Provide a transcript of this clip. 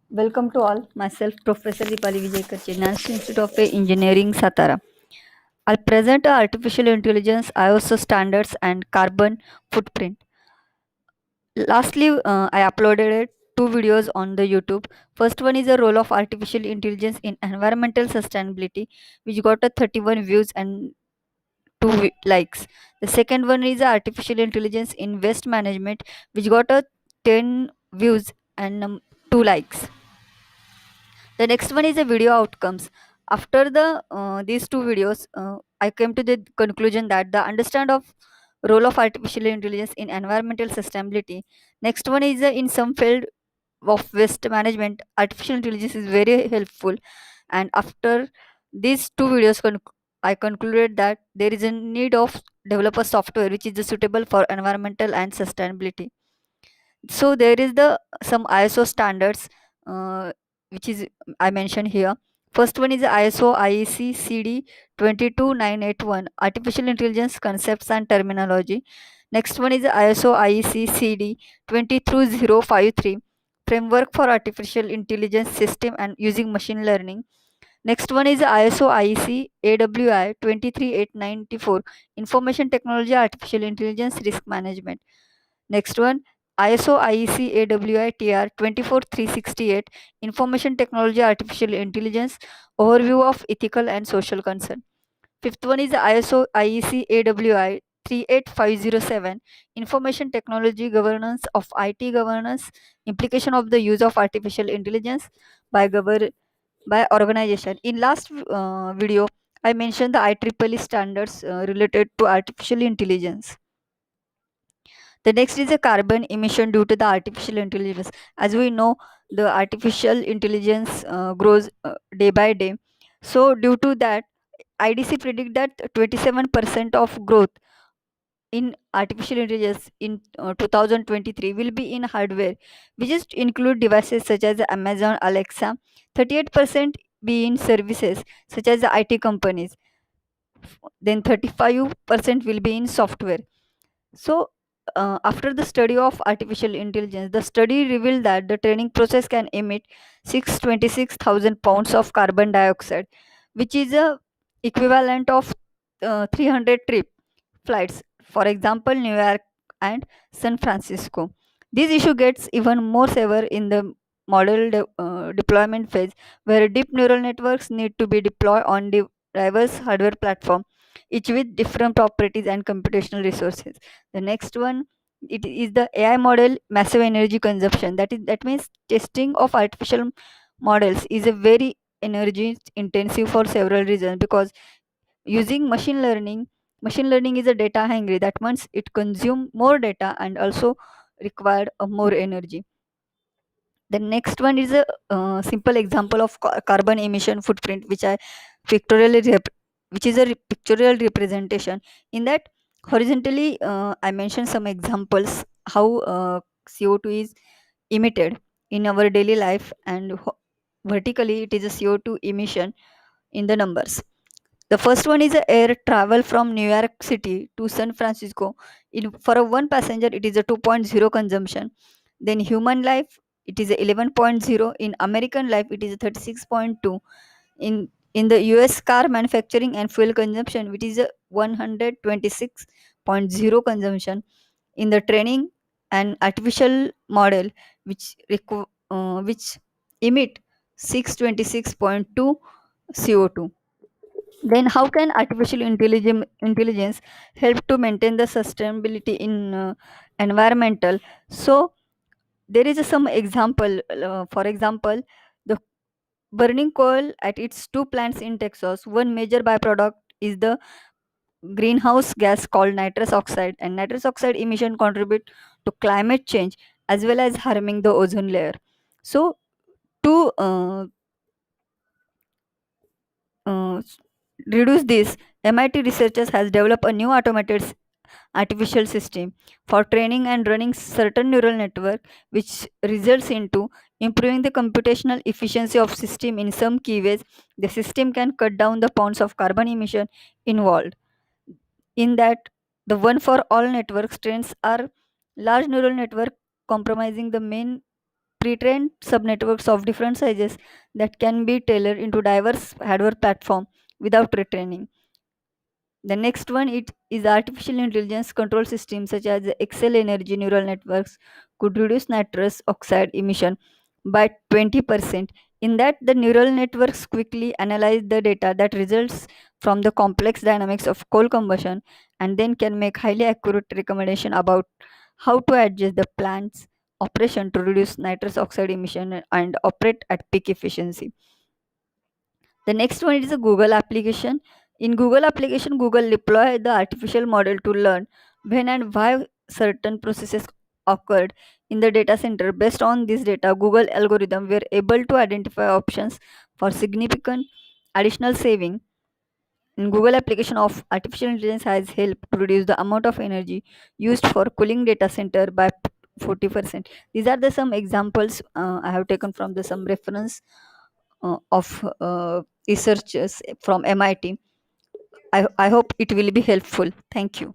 Welcome to all. Myself, Professor Dipali Vijay National Institute of Engineering, Satara. I'll present artificial intelligence, ISO standards, and carbon footprint. Lastly, I uploaded two videos on the YouTube. First one is the role of artificial intelligence in environmental sustainability, which got a 31 views and likes. The second one is artificial intelligence in waste management, which got a 10 views and 2 likes. The next one is the video outcomes. After the these two videos, I came to the conclusion that the understand of role of artificial intelligence in environmental sustainability. Next one is in some field of waste management, artificial intelligence is very helpful. And after these two videos, I concluded that there is a need of develop a software which is suitable for environmental and sustainability. So there is the some ISO standards, which is I mentioned here. First one is ISO IEC CD 22981, artificial intelligence concepts and terminology. Next one is ISO IEC CD 23053, framework for artificial intelligence system and using machine learning. Next one is ISO IEC AWI 23894, information technology artificial intelligence risk management. Next one, ISO IEC AWI TR 24368, Information Technology Artificial Intelligence, Overview of Ethical and Social Concern. Fifth one is ISO IEC AWI 38507, Information Technology Governance of IT Governance, Implication of the Use of Artificial Intelligence by by organization. In last video, I mentioned the IEEE standards related to artificial intelligence. The next is a carbon emission due to the artificial intelligence. As we know, the artificial intelligence grows day by day. So, due to that, IDC predict that 27% of growth in artificial intelligence in 2023 will be in hardware, which is include devices such as Amazon Alexa. 38% be in services such as the IT companies. Then 35% will be in software. So, after the study of artificial intelligence, the study revealed that the training process can emit 626,000 pounds of carbon dioxide, which is a equivalent of 300 trip flights. For example, New York and San Francisco. This issue gets even more severe in the deployment phase, where deep neural networks need to be deployed on diverse hardware platform, each with different properties and computational resources. The next one, it is the AI model massive energy consumption. That means testing of artificial models is a very energy intensive for several reasons, because using machine learning is a data hungry. That means it consume more data and also required more energy. The next one is a simple example of carbon emission footprint, which I pictorially which is a pictorial representation. In that, horizontally, I mentioned some examples how CO2 is emitted in our daily life, and vertically, it is a CO2 emission in the numbers. The first one is a air travel from New York City to San Francisco. For a one passenger, it is a 2.0 consumption. Then human life, it is a 11.0. In American life, it is a 36.2. In the US car manufacturing and fuel consumption, it is a 126.0 consumption. In the training and artificial model, which emit 626.2 CO2. Then, how can artificial intelligence help to maintain the sustainability in environmental? So, there is some example. For example, the burning coal at its two plants in Texas, one major byproduct is the greenhouse gas called nitrous oxide, and nitrous oxide emission contribute to climate change as well as harming the ozone layer. So, to uh, reduce this, MIT researchers has developed a new automated artificial system for training and running certain neural network, which results into improving the computational efficiency of system in some key ways. The system can cut down the pounds of carbon emission involved. In that, the one for all network strains are large neural network comprising the main pre-trained subnetworks of different sizes that can be tailored into diverse hardware platform without retraining. The next one it is artificial intelligence control systems such as the XL Energy neural networks could reduce nitrous oxide emission by 20%. In that, the neural networks quickly analyze the data that results from the complex dynamics of coal combustion and then can make highly accurate recommendation about how to adjust the plant's operation to reduce nitrous oxide emission and operate at peak efficiency. The next one is a Google application. In Google application, Google deploy the artificial model to learn when and why certain processes occurred in the data center. Based on this data, Google algorithm were able to identify options for significant additional saving. In Google application of artificial intelligence has helped to reduce the amount of energy used for cooling data center by 40%. These are the some examples I have taken from the some reference of researchers from MIT. I hope it will be helpful. Thank you.